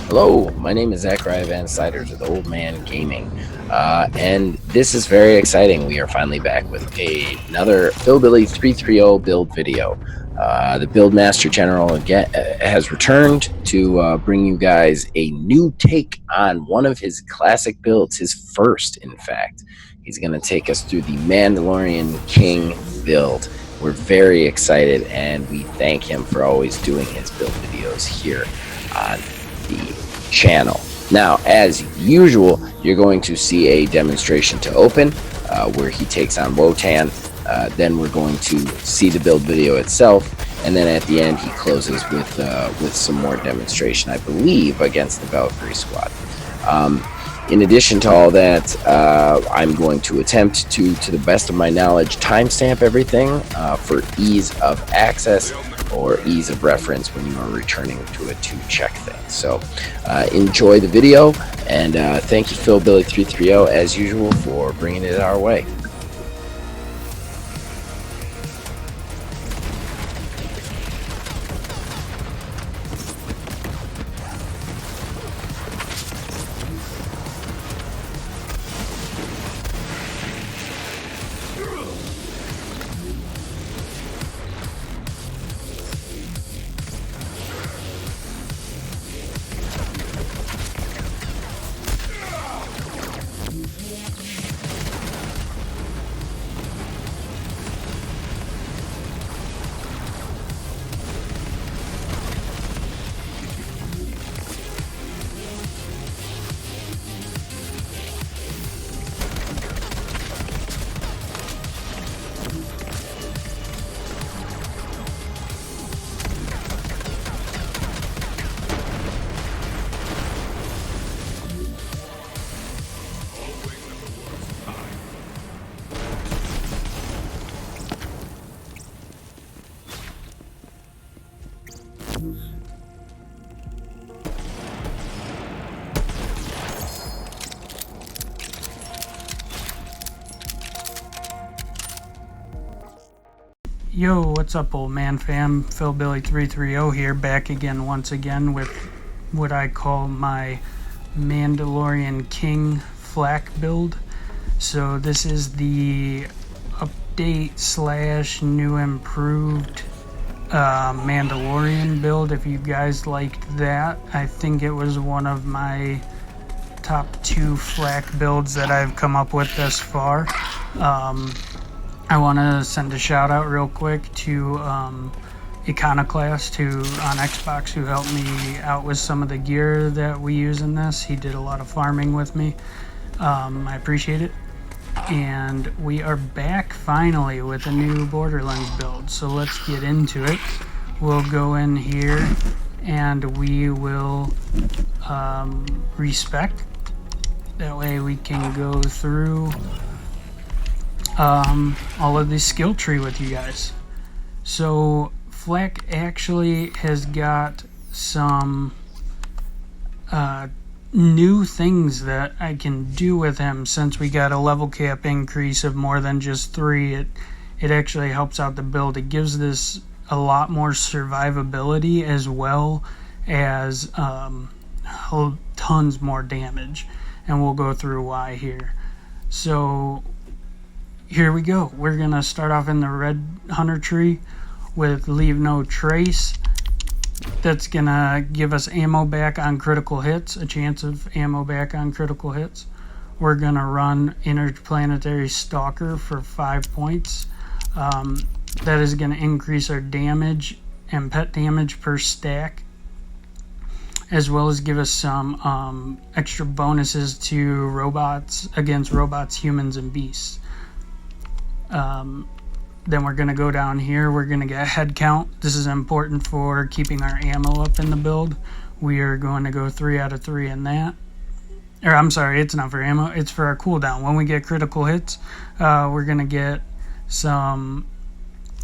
Hello, my name is Zachariah Van Siders with Old Man Gaming, and this is very exciting. We are finally back with another Philbilly 330 build video. The Buildmaster General again has returned to bring you guys a new take on one of his classic builds, his first, in fact. He's going to take us through the Mandalorian King build. We're very excited, and we thank him for always doing his build videos here on the channel. Now, as usual, you're going to see a demonstration to open where he takes on Wotan. Then we're going to see the build video itself, and then at the end he closes with some more demonstration, I believe, against the Valkyrie squad. In addition to all that, I'm going to attempt to the best of my knowledge, timestamp everything for ease of access or ease of reference when you are returning to it to check things. So enjoy the video, and thank you Philbilly330 as usual for bringing it our way. Yo, what's up, old man fam? Philbilly330 here, back again once again with what I call my Mandalorian King Flak build. So this is the update slash new improved Mandalorian build. If you guys liked that, I think it was one of my top 2 Flak builds that I've come up with thus far. I want to send a shout out real quick to Iconoclast on Xbox, who helped me out with some of the gear that we use in this. He did a lot of farming with me. I appreciate it. And we are back finally with a new Borderlands build. So let's get into it. We'll go in here and we will respect. That way we can go through all of the skill tree with you guys. So Flak actually has got some new things that I can do with him. Since we got a level cap increase of more than just 3, it actually helps out the build. It gives this a lot more survivability as well as tons more damage, and we'll go through why here. So here we go. We're gonna start off in the red hunter tree with leave no trace. That's gonna give us ammo back on critical hits, a chance of ammo back on critical hits. We're gonna run interplanetary stalker for 5 points. That is gonna increase our damage and pet damage per stack, as well as give us some extra bonuses to robots, against robots, humans, and beasts. Then we're going to go down here. We're going to get a head count. This is important for keeping our ammo up in the build. We are going to go 3 out of 3 in that. Or I'm sorry, it's not for ammo. It's for our cooldown. When we get critical hits, we're going to get some...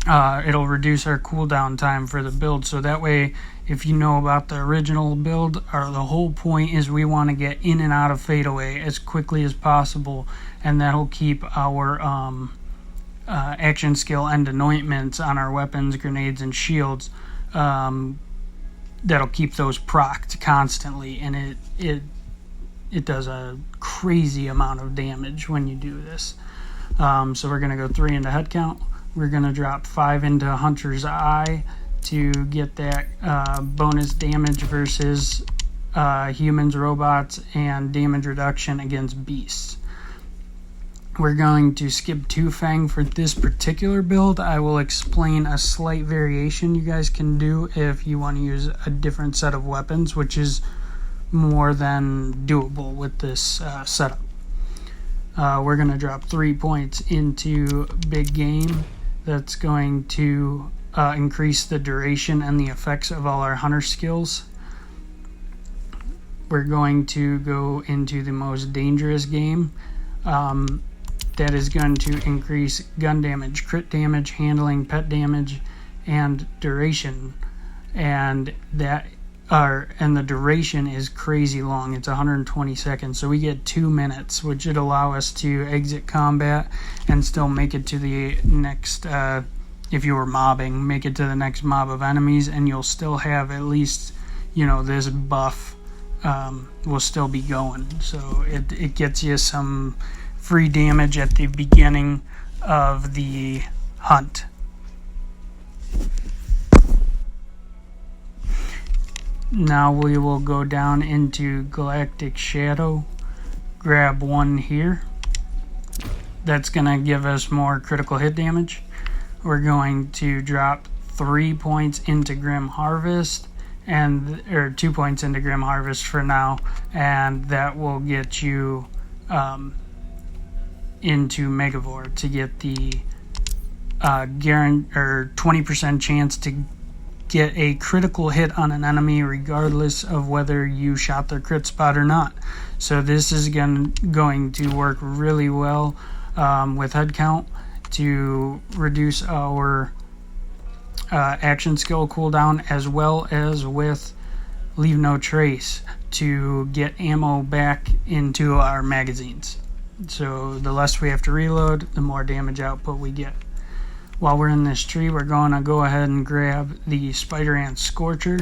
it'll reduce our cooldown time for the build. So that way, if you know about the original build, or the whole point is we want to get in and out of fadeaway as quickly as possible. And that'll keep our... action skill and anointments on our weapons, grenades, and shields that'll keep those procced constantly, and it does a crazy amount of damage when you do this. So we're going to go 3 into head count. We're going to drop 5 into Hunter's Eye to get that bonus damage versus humans, robots, and damage reduction against beasts. We're going to skip 2 Fang for this particular build. I will explain a slight variation you guys can do if you want to use a different set of weapons, which is more than doable with this setup. We're going to drop 3 points into Big Game. That's going to increase the duration and the effects of all our hunter skills. We're going to go into the most dangerous game. That is going to increase gun damage, crit damage, handling, pet damage, and duration. And the duration is crazy long. It's 120 seconds, so we get 2 minutes, which would allow us to exit combat and still make it to the next, if you were mobbing, make it to the next mob of enemies, and you'll still have at least, this buff will still be going. So it gets you some free damage at the beginning of the hunt. Now we will go down into Galactic Shadow, grab 1 here. That's going to give us more critical hit damage. We're going to drop 3 points into Grim Harvest, or 2 points into Grim Harvest for now, and that will get you into Megavore to get the 20% chance to get a critical hit on an enemy regardless of whether you shot their crit spot or not. So this is going to work really well with head count to reduce our action skill cooldown, as well as with Leave No Trace to get ammo back into our magazines. So the less we have to reload, the more damage output we get. While we're in this tree, we're going to go ahead and grab the Spider Ant Scorcher,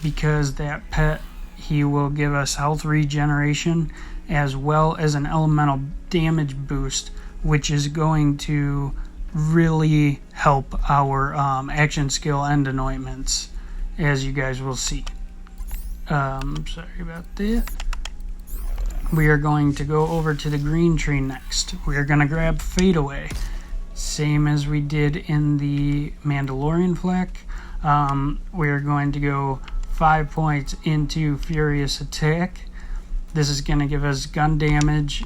because that pet, he will give us health regeneration as well as an elemental damage boost, which is going to really help our action skill and anointments, as you guys will see. Sorry about that. We are going to go over to the green tree next. We are going to grab Fadeaway, same as we did in the Mandalorian Flak. We are going to go 5 points into Furious Attack. This is going to give us gun damage,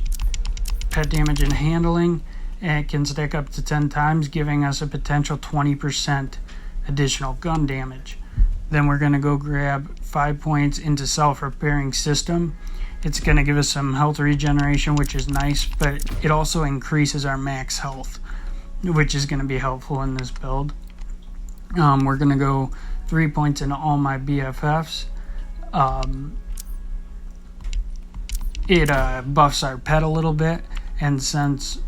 pet damage, and handling, and it can stack up to 10 times, giving us a potential 20% additional gun damage. Then we're going to go grab 5 points into Self-Repairing System. It's going to give us some health regeneration, which is nice, but it also increases our max health, which is going to be helpful in this build. We're going to go 3 points into All My BFFs. It buffs our pet a little bit, and since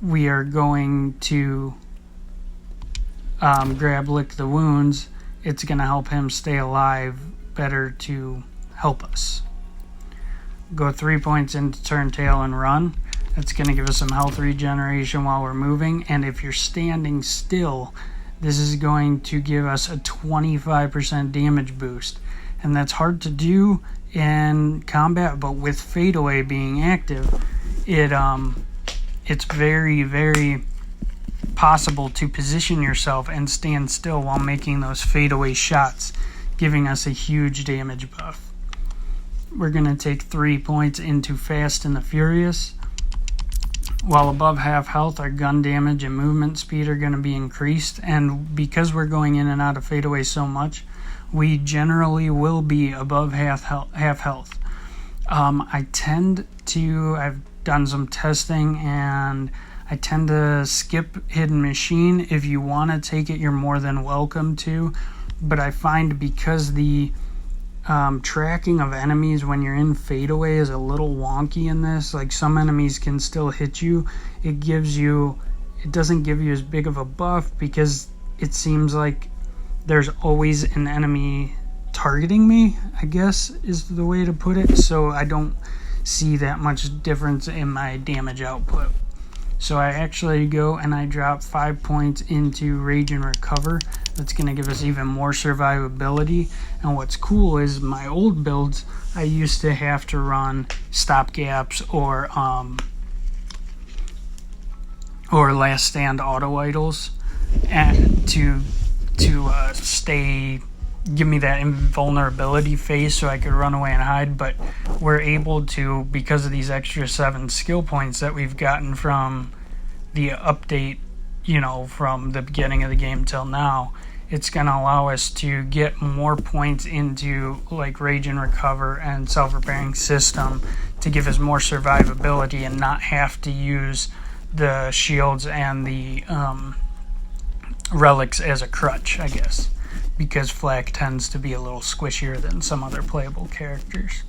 we are going to grab Lick the Wounds, it's going to help him stay alive better to help us. Go 3 points into Turn Tail and Run. That's going to give us some health regeneration while we're moving, and if you're standing still, this is going to give us a 25% damage boost, and that's hard to do in combat, but with Fadeaway being active, it's very, very possible to position yourself and stand still while making those fadeaway shots, giving us a huge damage buff. We're going to take 3 points into Fast and the Furious. While above half health, our gun damage and movement speed are going to be increased, and because we're going in and out of fadeaway so much, we generally will be above half health. I've done some testing, and I tend to skip Hidden Machine. If you want to take it, you're more than welcome to, but I find because the tracking of enemies when you're in fadeaway is a little wonky in this, like some enemies can still hit you, it doesn't give you as big of a buff, because it seems like there's always an enemy targeting me, I guess is the way to put it, so I don't see that much difference in my damage output. So I actually go and I drop 5 points into Rage and Recover. That's going to give us even more survivability. And what's cool is my old builds, I used to have to run stopgaps or last stand auto idles and to stay, give me that invulnerability phase so I could run away and hide. But we're able to, because of these extra 7 skill points that we've gotten from the update, you know, from the beginning of the game till now, it's going to allow us to get more points into like Rage and Recover and self-repairing system to give us more survivability and not have to use the shields and the relics as a crutch, I guess, because Flak tends to be a little squishier than some other playable characters.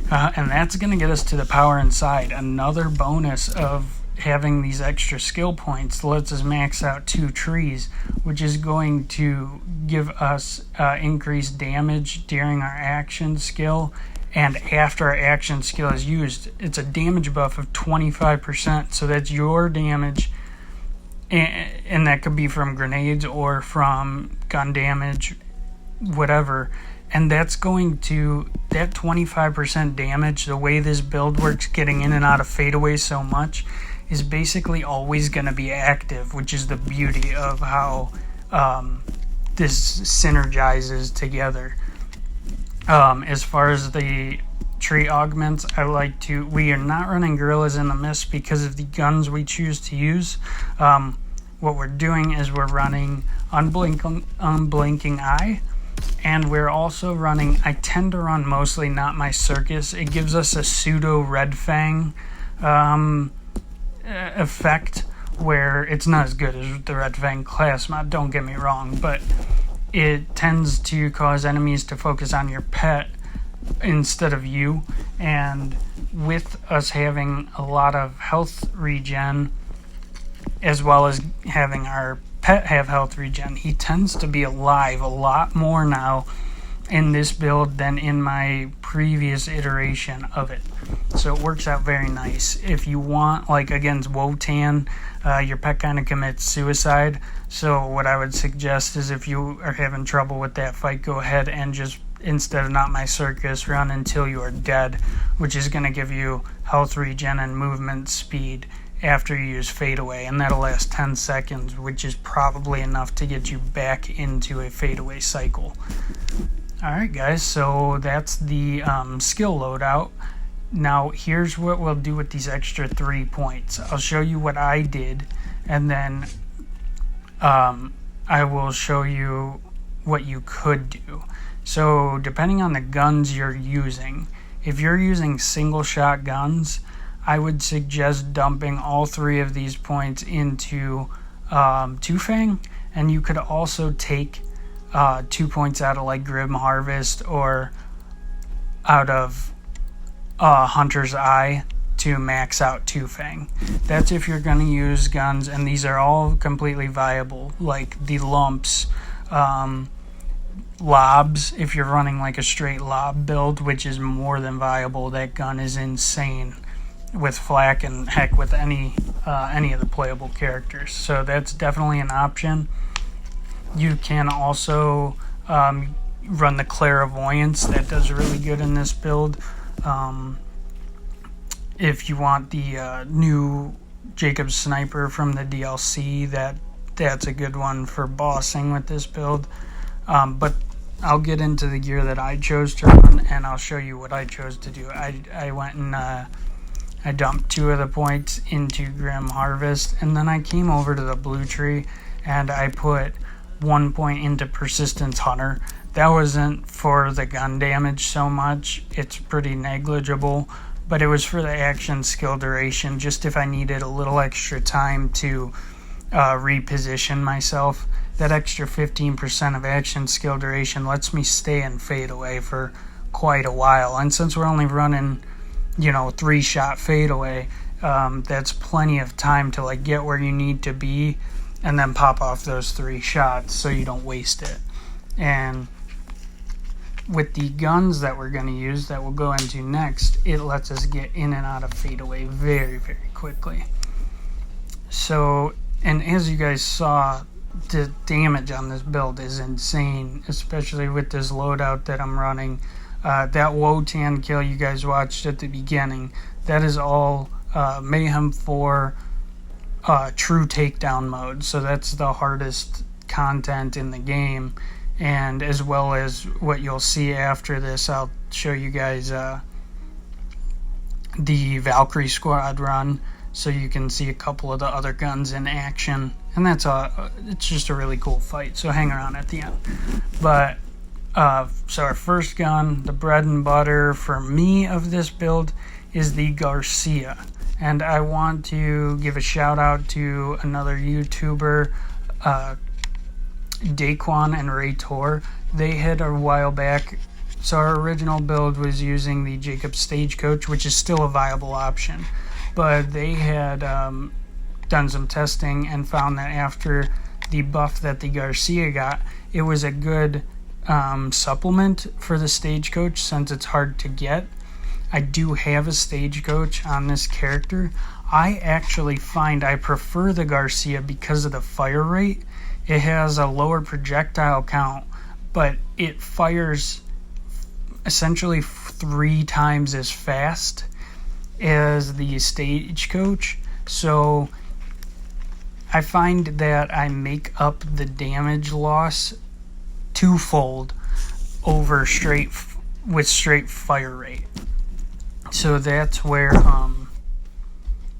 And that's going to get us to the power inside. Another bonus of having these extra skill points lets us max out 2 trees, which is going to give us increased damage during our action skill, and after our action skill is used. It's a damage buff of 25%, so that's your damage, and that could be from grenades or from gun damage, whatever. And that's going to, that 25% damage, the way this build works, getting in and out of fadeaway so much, is basically always going to be active, which is the beauty of how this synergizes together. As far as the tree augments, we are not running Gorillas in the Mist because of the guns we choose to use. What we're doing is we're running Unblinking Eye, and we're also running, I tend to run mostly Not My Circus. It gives us a pseudo Red Fang effect, where it's not as good as the Red Fang class mod, don't get me wrong, but it tends to cause enemies to focus on your pet instead of you. And with us having a lot of health regen, as well as having our pet have health regen, he tends to be alive a lot more now in this build than in my previous iteration of it. So it works out very nice. If you want, like against Wotan, your pet kind of commits suicide. So what I would suggest is, if you are having trouble with that fight, go ahead and just, instead of Not My Circus, run until you are dead, which is going to give you health regen and movement speed after you use fadeaway, and that'll last 10 seconds, which is probably enough to get you back into a fadeaway cycle. Alright guys, so that's the skill loadout. Now here's what we'll do with these extra 3 points. I'll show you what I did, and then I will show you what you could do. So depending on the guns you're using, if you're using single shot guns, I would suggest dumping all 3 of these points into Two Fang, and you could also take 2 points out of like Grim Harvest or out of Hunter's Eye to max out Two Fang. That's if you're going to use guns, and these are all completely viable, like the lumps, lobs, if you're running like a straight lob build, which is more than viable. That gun is insane with Flak, and heck, with any of the playable characters. So that's definitely an option. You can also run the Clairvoyance. That does really good in this build. If you want the new Jacob Sniper from the DLC, that's a good one for bossing with this build. But I'll get into the gear that I chose to run, and I'll show you what I chose to do. I went and I dumped 2 of the points into Grim Harvest, and then I came over to the blue tree and I put 1 point into Persistence Hunter. That wasn't for the gun damage so much, it's pretty negligible, but it was for the action skill duration, just if I needed a little extra time to reposition myself. That extra 15% of action skill duration lets me stay in fadeaway for quite a while, and since we're only running 3-shot fadeaway, that's plenty of time to like get where you need to be and then pop off those 3 shots so you don't waste it. And with the guns that we're going to use that we'll go into next, it lets us get in and out of fadeaway very, very quickly. So, and as you guys saw, the damage on this build is insane, especially with this loadout that I'm running. That Wotan kill you guys watched at the beginning, that is all Mayhem 4 true takedown mode. So that's the hardest content in the game, and as well as what you'll see after this, I'll show you guys the Valkyrie squad run, so you can see a couple of the other guns in action, and it's just a really cool fight, so hang around at the end. But so our first gun, the bread and butter for me of this build, is the Garcia. And I want to give a shout out to another YouTuber, Daquan and Ray Tor. They had a while back, so our original build was using the Jacob Stagecoach, which is still a viable option, but they had done some testing and found that after the buff that the Garcia got, it was a good supplement for the Stagecoach since it's hard to get. I do have a Stagecoach on this character. I actually find I prefer the Garcia because of the fire rate. It has a lower projectile count, but it fires essentially 3 times as fast as the Stagecoach. So I find that I make up the damage loss twofold over straight fire rate. So that's where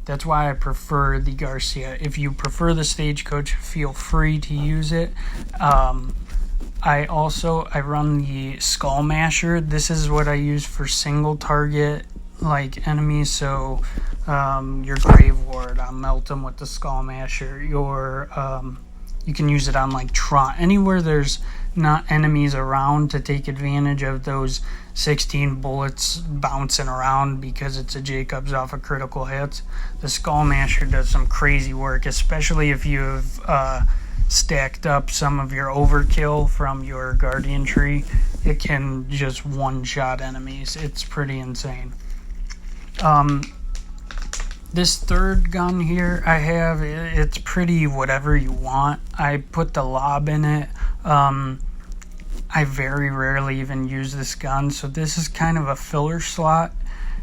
that's why I prefer the Garcia. If you prefer the Stagecoach, feel free to use it. I run the Skull Masher. This is what I use for single target like enemies. So your Grave Ward, I'll melt them with the Skull Masher. You can use it on like Tron, anywhere there's not enemies around, to take advantage of those 16 bullets bouncing around because it's a Jacobs off of critical hits. The Skull Masher does some crazy work, especially if you've stacked up some of your overkill from your Guardian tree. It can just one-shot enemies. It's pretty insane. This third gun here I have, it's pretty whatever you want. I put the lob in it. I very rarely even use this gun, so this is kind of a filler slot.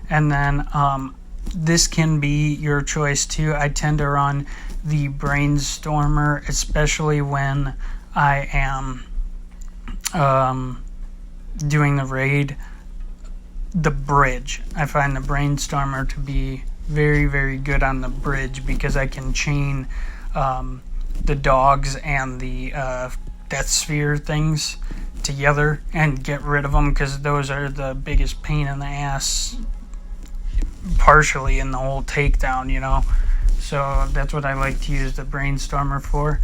And then this can be your choice too. I tend to run the Brainstormer, especially when I am doing the raid. The bridge, I find the Brainstormer to be very, very good on the bridge because I can chain the dogs and the Death Sphere things together and get rid of them, because those are the biggest pain in the ass partially in the whole takedown, you know. So that's what I like to use the Brainstormer for.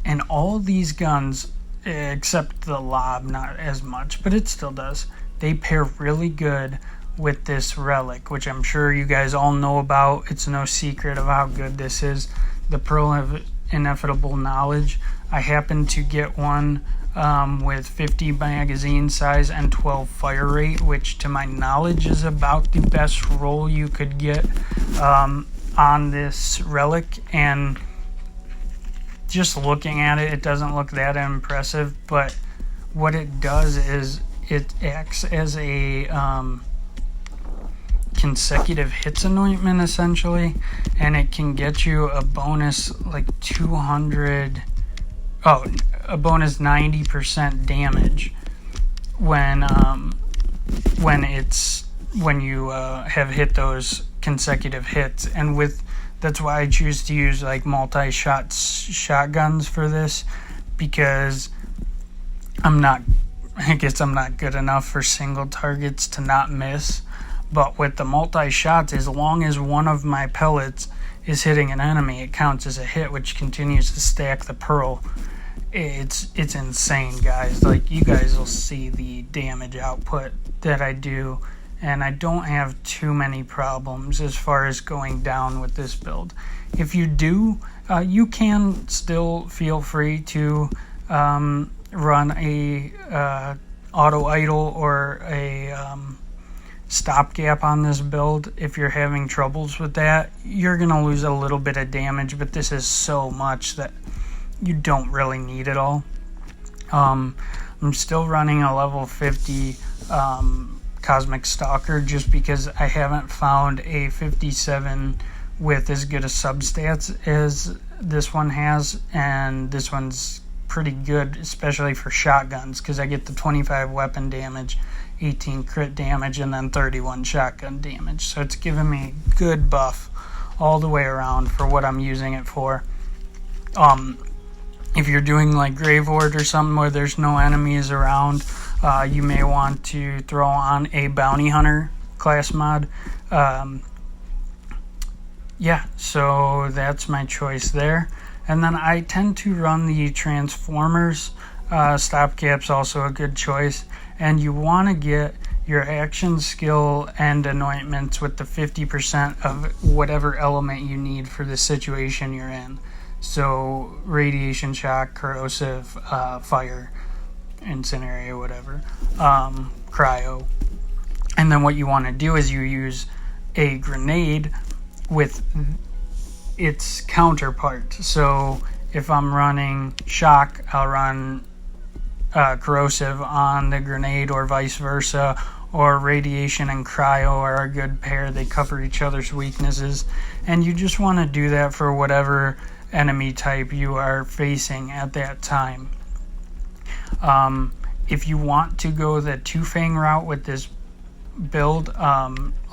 And all these guns, except the lob, not as much, but it still does, they pair really good with this relic, which I'm sure you guys all know about. It's no secret of how good this is. The Pearl of Ineffable Knowledge. I happen to get one with 50 magazine size and 12 fire rate, which to my knowledge is about the best roll you could get on this relic. And just looking at it, it doesn't look that impressive, but what it does is it acts as a consecutive hits anointment essentially, and it can get you a bonus like 90% damage when you have hit those consecutive hits. And that's why I choose to use like multi-shot shotguns for this, because I guess I'm not good enough for single targets to not miss. But with the multi-shots, as long as one of my pellets is hitting an enemy, it counts as a hit, which continues to stack the pearl. It's insane, guys. Like, you guys will see the damage output that I do, and I don't have too many problems as far as going down with this build. If you do, you can still feel free to run a auto idle or a stopgap on this build. If you're having troubles with that, you're gonna lose a little bit of damage, but this is so much that you don't really need it all. I'm still running a level 50 Cosmic Stalker just because I haven't found a 57 with as good a substats as this one has, and this one's pretty good, especially for shotguns, because I get the 25 weapon damage, 18 crit damage, and then 31 shotgun damage. So it's giving me a good buff all the way around for what I'm using it for. If you're doing like Grave Ward or something where there's no enemies around, you may want to throw on a Bounty Hunter class mod. Yeah, so that's my choice there. And then I tend to run the Transformers. Stopgap's also a good choice. And you want to get your action, skill, and anointments with the 50% of whatever element you need for the situation you're in. So radiation, shock, corrosive, fire, incendiary, whatever, cryo. And then what you want to do is you use a grenade with its counterpart. So if I'm running shock, I'll run corrosive on the grenade, or vice versa, or radiation and cryo are a good pair. They cover each other's weaknesses, and you just want to do that for whatever enemy type you are facing at that time. If you want to go the two-fang route with this build,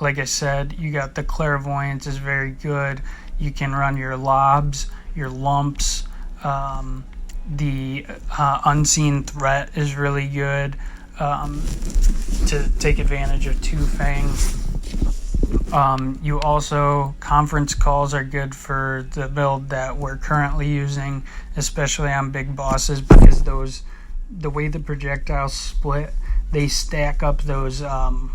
like I said, you got the clairvoyance is very good. You can run your lobs, your lumps. The unseen threat is really good to take advantage of two-fang. You also, conference calls are good for the build that we're currently using, especially on big bosses, because those, the way the projectiles split, they stack up those the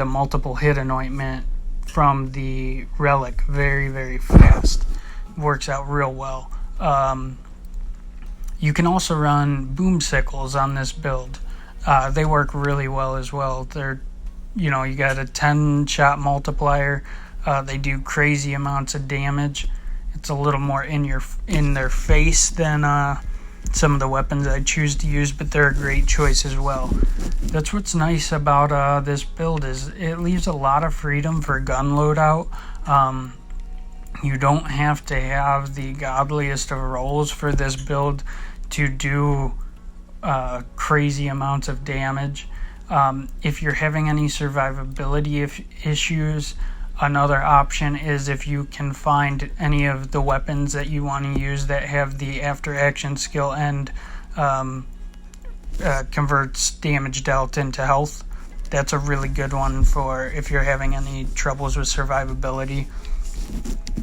multiple hit anointment from the relic very, very fast. Works out real well. You can also run boom sickles on this build. They work really well as well. They're, you know, you got a 10 shot multiplier. They do crazy amounts of damage. It's a little more in their face than some of the weapons I choose to use, but they're a great choice as well. That's what's nice about this build, is it leaves a lot of freedom for gun loadout. You don't have to have the godliest of rolls for this build to do crazy amounts of damage. If you're having any survivability issues, another option is if you can find any of the weapons that you want to use that have the after action skill and converts damage dealt into health. That's a really good one for if you're having any troubles with survivability.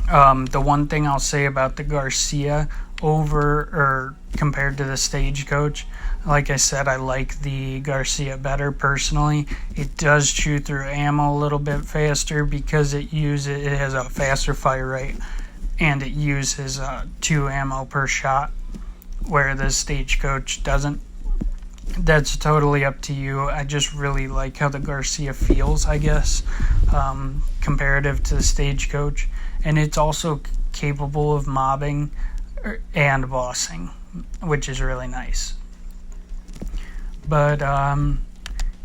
The one thing I'll say about the Garcia compared to the Stagecoach, like I said, I like the Garcia better personally. It does chew through ammo a little bit faster because it has a faster fire rate, and it uses 2 ammo per shot, where the Stagecoach doesn't. That's totally up to you. I just really like how the Garcia feels, I guess, comparative to the Stagecoach. And it's also capable of mobbing and bossing, which is really nice. But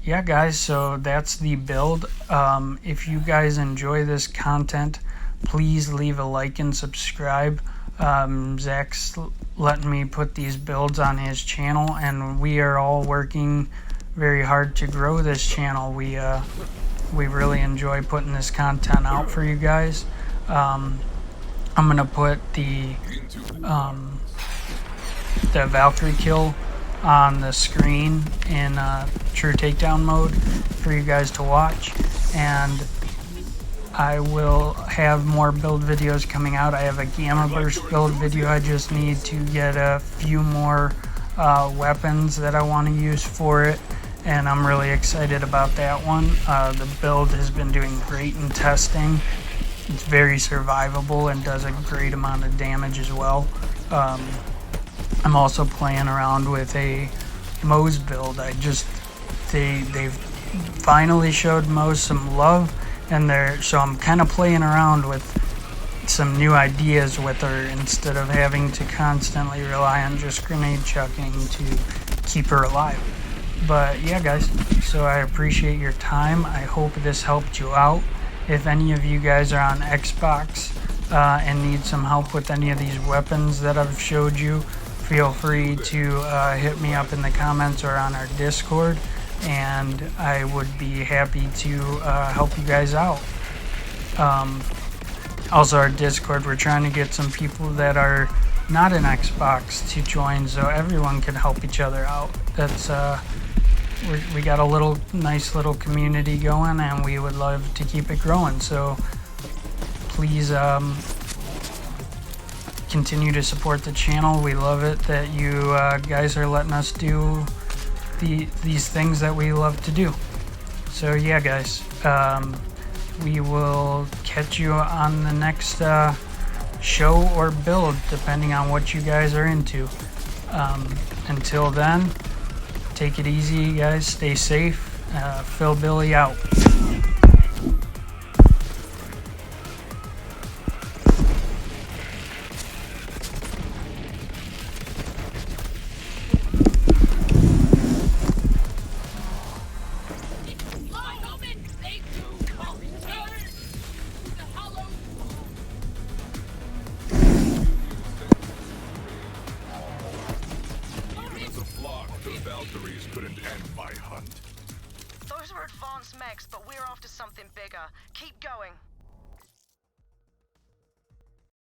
yeah, guys, so that's the build. If you guys enjoy this content, please leave a like and subscribe. Zach's letting me put these builds on his channel, and we are all working very hard to grow this channel. We really enjoy putting this content out for you guys. I'm gonna put the Valkyrie kill on the screen in true takedown mode for you guys to watch, and I will have more build videos coming out. I have a Gamma Burst build video. I just need to get a few more weapons that I want to use for it, and I'm really excited about that one. The build has been doing great in testing. It's very survivable and does a great amount of damage as well. I'm also playing around with a Moe's build. They've finally showed Moe's some love, and so I'm kind of playing around with some new ideas with her instead of having to constantly rely on just grenade chucking to keep her alive. But yeah, guys, so I appreciate your time. I hope this helped you out. If any of you guys are on Xbox and need some help with any of these weapons that I've showed you, feel free to hit me up in the comments or on our Discord, and I would be happy to help you guys out. Also, our Discord, we're trying to get some people that are not in Xbox to join so everyone can help each other out. That's we got a nice little community going, and we would love to keep it growing. So please continue to support the channel. We love it that you guys are letting us do these things that we love to do. So yeah, guys, we will catch you on the next show or build, depending on what you guys are into. Until then, take it easy, guys. Stay safe. Phil Billy out. The Valkyries couldn't end my hunt. Those were advanced mechs, but we're after something bigger. Keep going.